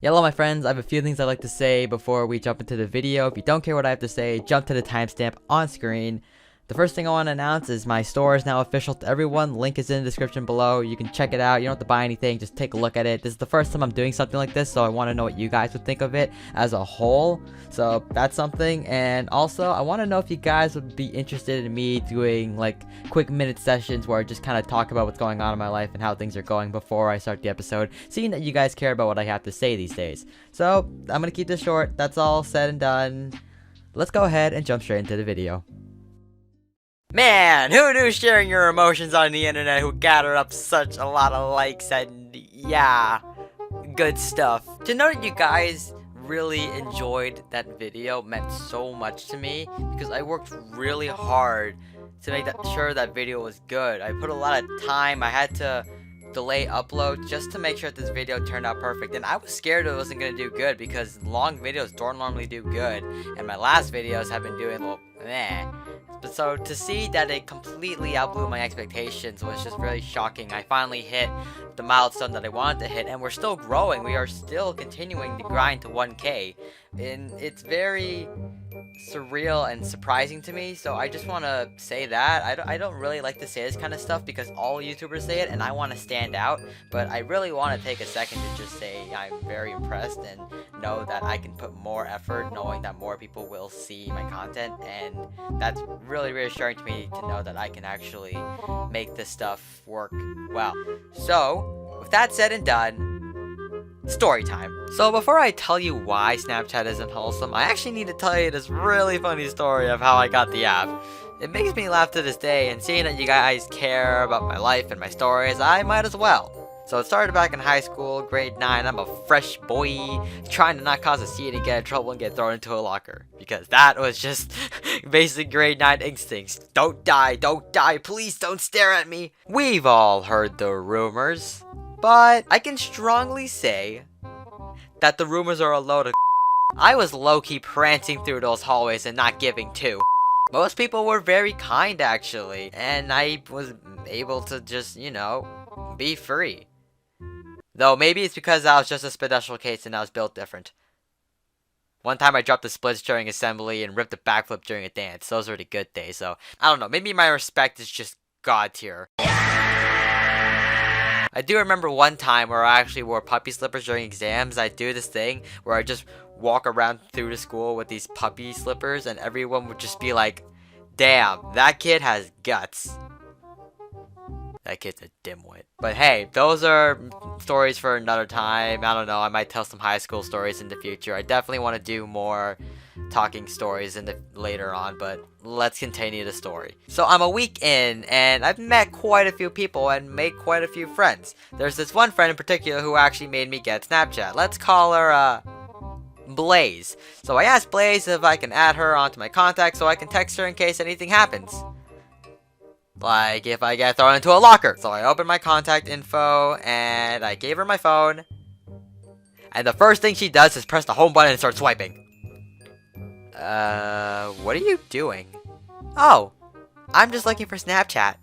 Hello my friends, I have a few things I'd like to say before we jump into the video. If you don't care what I have to say, jump to the timestamp on screen. The first thing I want to announce is my store is now official to everyone. Link is in the description below. You can check it out. You don't have to buy anything, just take a look at it. This is the first time I'm doing something like this, so I want to know what you guys would think of it as a whole. So that's something. And also, I want to know if you guys would be interested in me doing like quick minute sessions where I just kind of talk about what's going on in my life and how things are going before I start the episode, seeing that you guys care about what I have to say these days. So I'm going to keep this short. That's all said and done. Let's go ahead and jump straight into the video. Man, who knew sharing your emotions on the internet would gather up such a lot of likes and yeah, good stuff. To know that you guys really enjoyed that video meant so much to me because I worked really hard to make sure that video was good. I put a lot of time. I had to delay upload just to make sure that this video turned out perfect, and I was scared it wasn't going to do good because long videos don't normally do good, and my last videos have been doing well, meh. But so to see that it completely outblew my expectations was just really shocking. I finally hit the milestone that I wanted to hit, and we're still growing. We are still continuing to grind to 1K, and it's very surreal and surprising to me. So I just want to say that I don't really like to say this kind of stuff because all YouTubers say it and I want to stand out, but I really want to take a second to just say I'm very impressed and know that I can put more effort knowing that more people will see my content, and that's really reassuring to me to know that I can actually make this stuff work well. So with that said and done, story time. So before I tell you why Snapchat isn't wholesome, I actually need to tell you this really funny story of how I got the app. It makes me laugh to this day, and seeing that you guys care about my life and my stories, I might as well. So it started back in high school, grade 9. I'm a fresh boy, trying to not cause a scene and get in trouble and get thrown into a locker. Because that was just basic grade 9 instincts. Don't die, please don't stare at me. We've all heard the rumors, but I can strongly say that the rumors are a load of I was low-key prancing through those hallways and not giving two. Most people were very kind actually, and I was able to just, you know, be free. Though maybe it's because I was just a special case and I was built different. One time I dropped the splits during assembly and ripped a backflip during a dance. Those were the good days, so I don't know, maybe my respect is just God tier. I do remember one time where I actually wore puppy slippers during exams. I do this thing where I just walk around through the school with these puppy slippers and everyone would just be like, damn, that kid has guts. That kid's a dimwit. But hey, those are stories for another time. I don't know, I might tell some high school stories in the future. I definitely want to do more talking stories in the later on, but let's continue the story. So I'm a week in, and I've met quite a few people and made quite a few friends. There's this one friend in particular who actually made me get Snapchat. Let's call her, Blaze. So I asked Blaze if I can add her onto my contacts so I can text her in case anything happens. Like if I get thrown into a locker. So I opened my contact info and I gave her my phone. And the first thing she does is press the home button and start swiping. What are you doing? Oh, I'm just looking for Snapchat.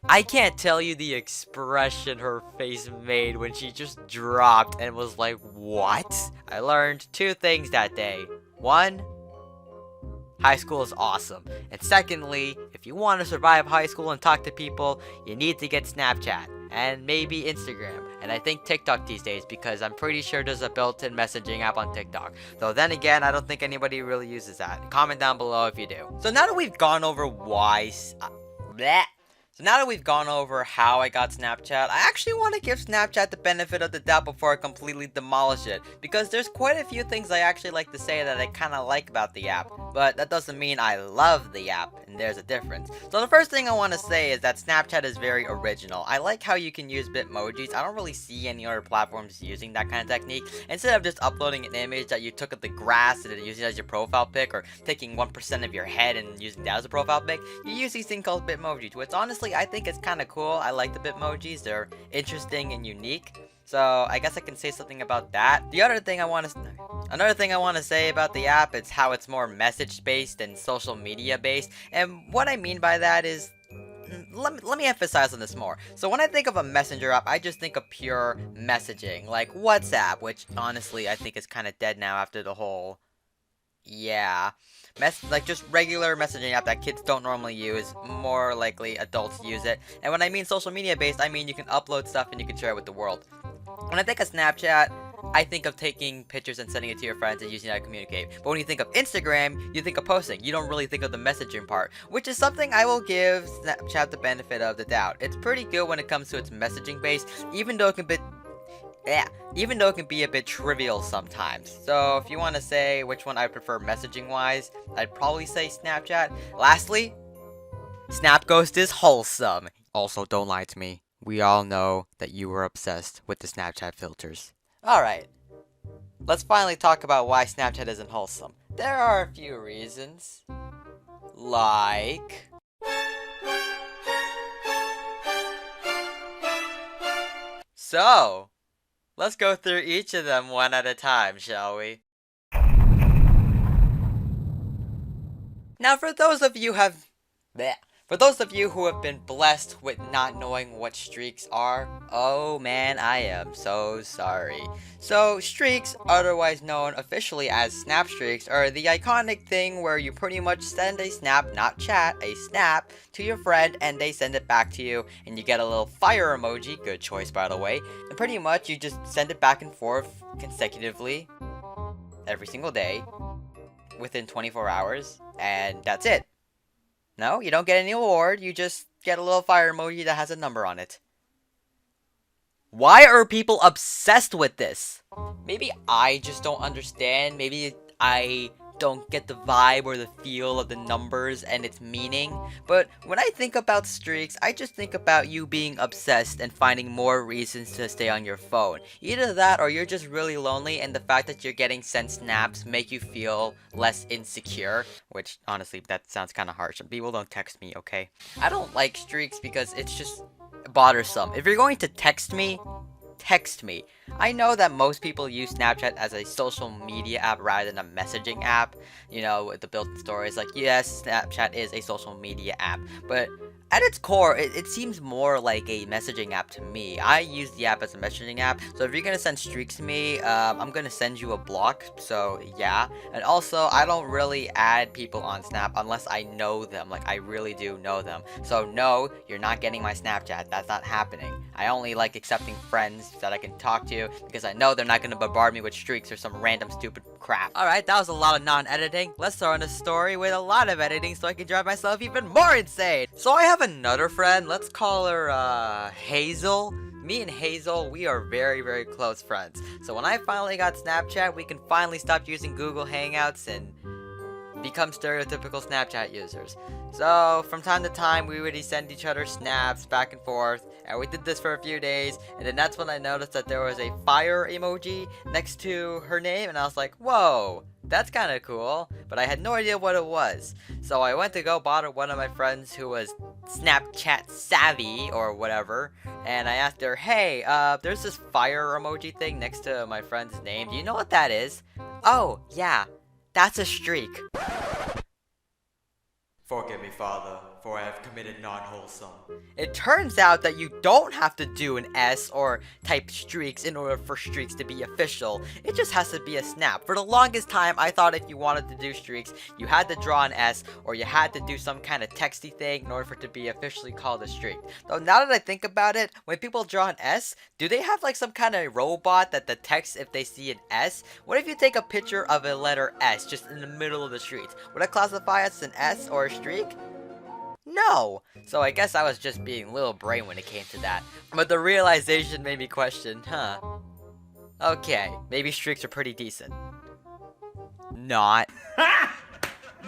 I can't tell you the expression her face made when she just dropped and was like, what? I learned two things that day. One, high school is awesome. And secondly, if you want to survive high school and talk to people, you need to get Snapchat. And maybe Instagram. And I think TikTok these days because I'm pretty sure there's a built-in messaging app on TikTok. Though then again, I don't think anybody really uses that. Comment down below if you do. So now that we've gone over why... So now that we've gone over how I got Snapchat, I actually want to give Snapchat the benefit of the doubt before I completely demolish it. Because there's quite a few things I actually like to say that I kind of like about the app. But that doesn't mean I love the app, and there's a difference. So the first thing I want to say is that Snapchat is very original. I like how you can use Bitmojis. I don't really see any other platforms using that kind of technique. Instead of just uploading an image that you took of the grass and using it as your profile pic, or taking 1% of your head and using that as a profile pic, you use these things called Bitmojis, which honestly I think it's kind of cool. I like the Bitmojis. They're interesting and unique. So I guess I can say something about that. Another thing I want to say about the app is how it's more message based and social media based. And what I mean by that is let me emphasize on this more. So when I think of a messenger app, I just think of pure messaging, like WhatsApp, which honestly I think is kind of dead now after the whole, yeah, like just regular messaging app that kids don't normally use. More likely adults use it. And when I mean social media based, I mean you can upload stuff and you can share it with the world. When I think of Snapchat, I think of taking pictures and sending it to your friends and using that to communicate. But when you think of Instagram, you think of posting. You don't really think of the messaging part, which is something I will give Snapchat the benefit of the doubt. It's pretty good when it comes to its messaging base, even though it can be even though it can be a bit trivial sometimes. So if you want to say which one I prefer messaging wise, I'd probably say Snapchat. Lastly, Snap Ghost is wholesome. Also, don't lie to me. We all know that you were obsessed with the Snapchat filters. Alright, let's finally talk about why Snapchat isn't wholesome. There are a few reasons. Like... So, let's go through each of them one at a time, shall we? Now, for those of you who have been blessed with not knowing what streaks are, oh man, I am so sorry. So, streaks, otherwise known officially as snap streaks, are the iconic thing where you pretty much send a snap, not chat, a snap, to your friend and they send it back to you and you get a little fire emoji, good choice by the way, and pretty much you just send it back and forth consecutively every single day within 24 hours and that's it. No, you don't get any award, you just get a little fire emoji that has a number on it. Why are people obsessed with this? Maybe I just don't understand, maybe I don't get the vibe or the feel of the numbers and its meaning, but when I think about streaks, I just think about you being obsessed and finding more reasons to stay on your phone. Either that or you're just really lonely and the fact that you're getting sent snaps make you feel less insecure, which honestly that sounds kind of harsh. People don't text me, okay? I don't like streaks because it's just bothersome. If you're going to text me, text me. I know that most people use Snapchat as a social media app rather than a messaging app. You know, with the built-in stories, like, yes, Snapchat is a social media app, but at its core, it seems more like a messaging app to me. I use the app as a messaging app, so if you're gonna send streaks to me, I'm gonna send you a block, so yeah. And also, I don't really add people on Snap unless I know them, like I really do know them. So no, you're not getting my Snapchat, that's not happening. I only like accepting friends that I can talk to because I know they're not gonna bombard me with streaks or some random stupid crap. Alright, that was a lot of non-editing. Let's throw in a story with a lot of editing so I can drive myself even more insane. So I have another friend, let's call her Hazel. Me and Hazel, we are very, very close friends. So when I finally got Snapchat, we can finally stop using Google Hangouts and become stereotypical Snapchat users. So from time to time, we would send each other snaps back and forth, and we did this for a few days, and then that's when I noticed that there was a fire emoji next to her name, and I was like, whoa, that's kind of cool, but I had no idea what it was. So I went to go bother one of my friends who was Snapchat savvy or whatever, and I asked her, hey, there's this fire emoji thing next to my friend's name. Do you know what that is? Oh, yeah, that's a streak. Forgive me, Father, for I have committed non-wholesome. It turns out that you don't have to do an S or type streaks in order for streaks to be official. It just has to be a snap. For the longest time, I thought if you wanted to do streaks, you had to draw an S or you had to do some kind of texty thing in order for it to be officially called a streak. Though now that I think about it, when people draw an S, do they have like some kind of robot that detects if they see an S? What if you take a picture of a letter S just in the middle of the street? Would it classify as an S or a streak? No! So I guess I was just being little brain when it came to that. But the realization made me question, okay, maybe streaks are pretty decent. Not.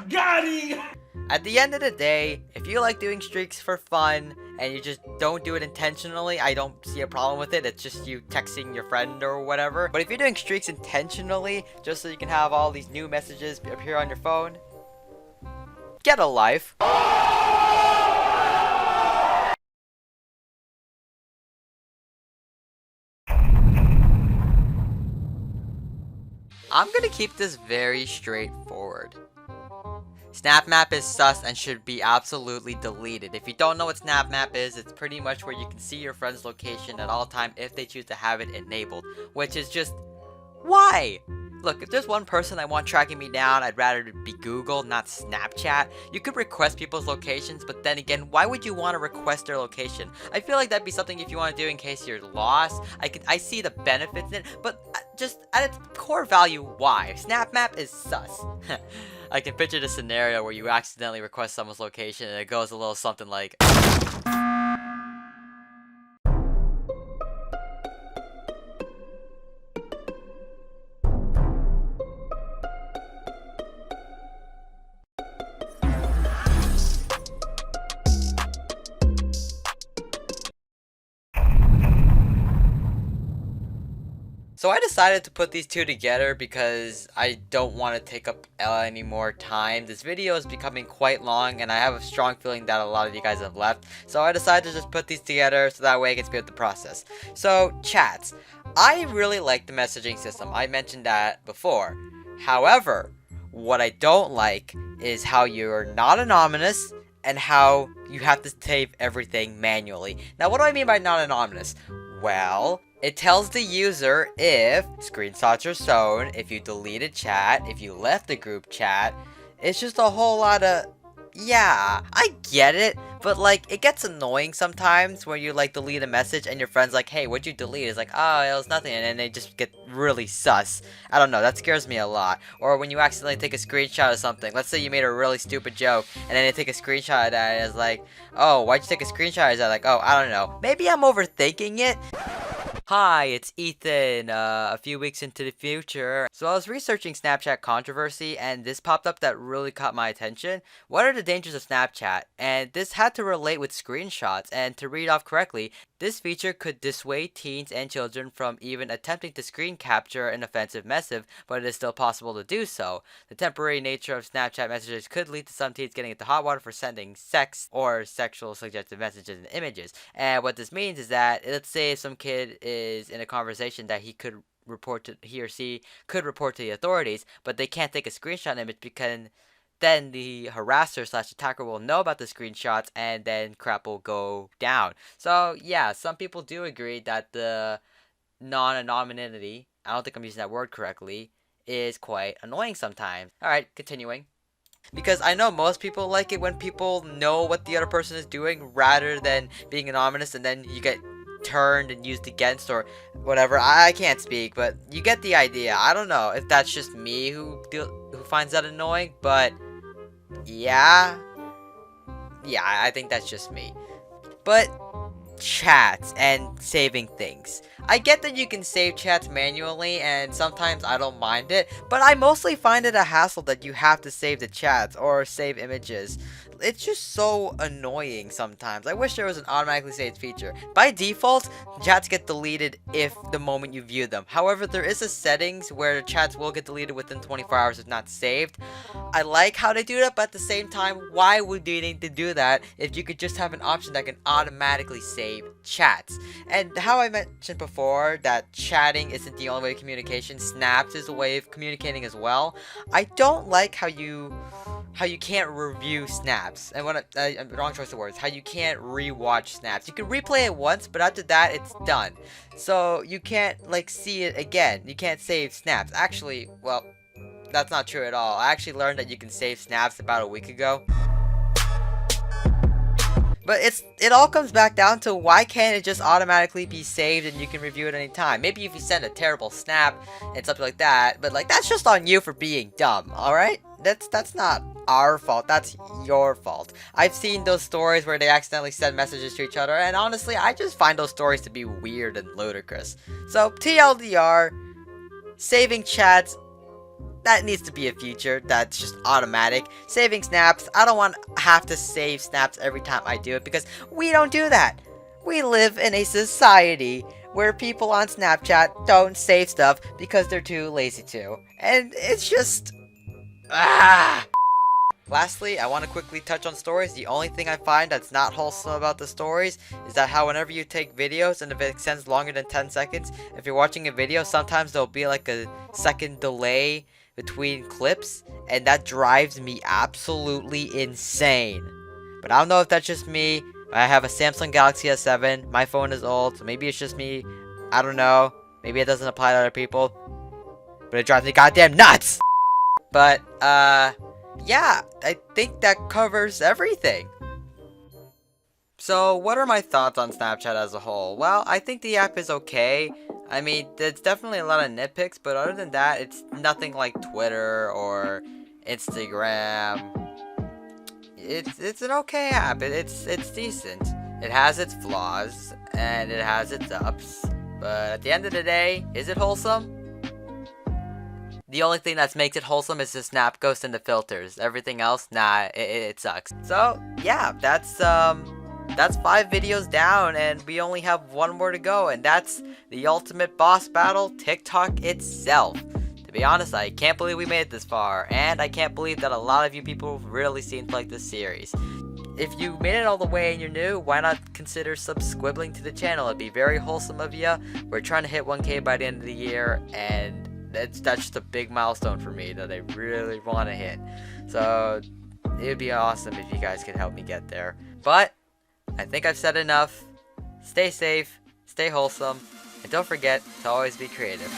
Got him! At the end of the day, if you like doing streaks for fun, and you just don't do it intentionally, I don't see a problem with it. It's just you texting your friend or whatever. But if you're doing streaks intentionally, just so you can have all these new messages appear on your phone, get a life. I'm gonna keep this very straightforward. Snap Map is sus and should be absolutely deleted. If you don't know what Snap Map is, it's pretty much where you can see your friend's location at all time if they choose to have it enabled, which is just why? Look, if there's one person I want tracking me down, I'd rather it be Google, not Snapchat. You could request people's locations, but then again, why would you want to request their location? I feel like that'd be something if you want to do in case you're lost. I see the benefits in it, but just at its core value, why? Snap Map is sus. I can picture the scenario where you accidentally request someone's location and it goes a little something like... So I decided to put these two together because I don't want to take up any more time. This video is becoming quite long and I have a strong feeling that a lot of you guys have left. So I decided to just put these together so that way I can speed up the process. So chats. I really like the messaging system. I mentioned that before. However, what I don't like is how you're not anonymous and how you have to save everything manually. Now what do I mean by not anonymous? Well, it tells the user if screenshots are shown, if you deleted chat, if you left the group chat. It's just a whole lot of... Yeah, I get it, but like, it gets annoying sometimes when you like delete a message and your friend's like, hey, what'd you delete? It's like, oh, it was nothing, and then they just get really sus. I don't know, that scares me a lot. Or when you accidentally take a screenshot of something. Let's say you made a really stupid joke, and then they take a screenshot of that, and it's like, oh, why'd you take a screenshot? Is that like, oh, I don't know. Maybe I'm overthinking it. Hi, it's Ethan, a few weeks into the future. So I was researching Snapchat controversy and this popped up that really caught my attention. What are the dangers of Snapchat? And this had to relate with screenshots, and to read off correctly, this feature could dissuade teens and children from even attempting to screen capture an offensive message, but it is still possible to do so. The temporary nature of Snapchat messages could lead to some teens getting into hot water for sending sex or sexual suggestive messages and images. And what this means is that, let's say some kid is in a conversation that he or she could report to the authorities, but they can't take a screenshot image because then the harasser / attacker will know about the screenshots and then crap will go down. So yeah, some people do agree that the non-anonymity, I don't think I'm using that word correctly, is quite annoying sometimes. Alright, continuing. Because I know most people like it when people know what the other person is doing rather than being anonymous and then you get turned and used against or whatever. I can't speak, but you get the idea. I don't know if that's just me who finds that annoying, but yeah, I think that's just me. But chats and saving things. I get that you can save chats manually and sometimes I don't mind it, but I mostly find it a hassle that you have to save the chats or save images. It's just so annoying sometimes. I wish there was an automatically saved feature. By default, chats get deleted if the moment you view them. However, there is a settings where chats will get deleted within 24 hours if not saved. I like how they do that, but at the same time, why would you need to do that if you could just have an option that can automatically save chats? And how I mentioned before that chatting isn't the only way of communication, snaps is a way of communicating as well. I don't like how you can't review snaps, and wrong choice of words, how you can't rewatch snaps. You can replay it once, but after that it's done. So you can't like see it again. You can't save snaps. Actually, well, that's not true at all. I actually learned that you can save snaps about a week ago. But it all comes back down to why can't it just automatically be saved and you can review it anytime? Maybe if you send a terrible snap and something like that, but like that's just on you for being dumb, alright? That's not our fault, that's your fault. I've seen those stories where they accidentally send messages to each other, and honestly, I just find those stories to be weird and ludicrous. So, TLDR, saving chats, that needs to be a feature that's just automatic. Saving snaps, I don't want to have to save snaps every time I do it because we don't do that. We live in a society where people on Snapchat don't save stuff because they're too lazy to. And it's just... Lastly, I want to quickly touch on stories. The only thing I find that's not wholesome about the stories is that how whenever you take videos and if it extends longer than 10 seconds, if you're watching a video, sometimes there'll be like a second delay between clips, and that drives me absolutely insane. But I don't know if that's just me. I have a Samsung Galaxy S7. My phone is old, so maybe it's just me. I don't know. Maybe it doesn't apply to other people. But it drives me goddamn nuts! But, yeah, I think that covers everything. So, what are my thoughts on Snapchat as a whole? Well, I think the app is okay. I mean, there's definitely a lot of nitpicks, but other than that, it's nothing like Twitter or Instagram. It's an okay app. It's decent. It has its flaws and it has its ups. But at the end of the day, is it wholesome? The only thing that makes it wholesome is the snap ghost and the filters. Everything else, nah, it sucks. So yeah, that's 5 videos down, and we only have one more to go, and that's the ultimate boss battle, TikTok itself. To be honest, I can't believe we made it this far, and I can't believe that a lot of you people really seem to like this series. If you made it all the way and you're new, why not consider subscribing to the channel? It'd be very wholesome of you. We're trying to hit 1K by the end of the year, and that's just a big milestone for me that I really want to hit. So it would be awesome if you guys could help me get there. But I think I've said enough. Stay safe, stay wholesome, and don't forget to always be creative.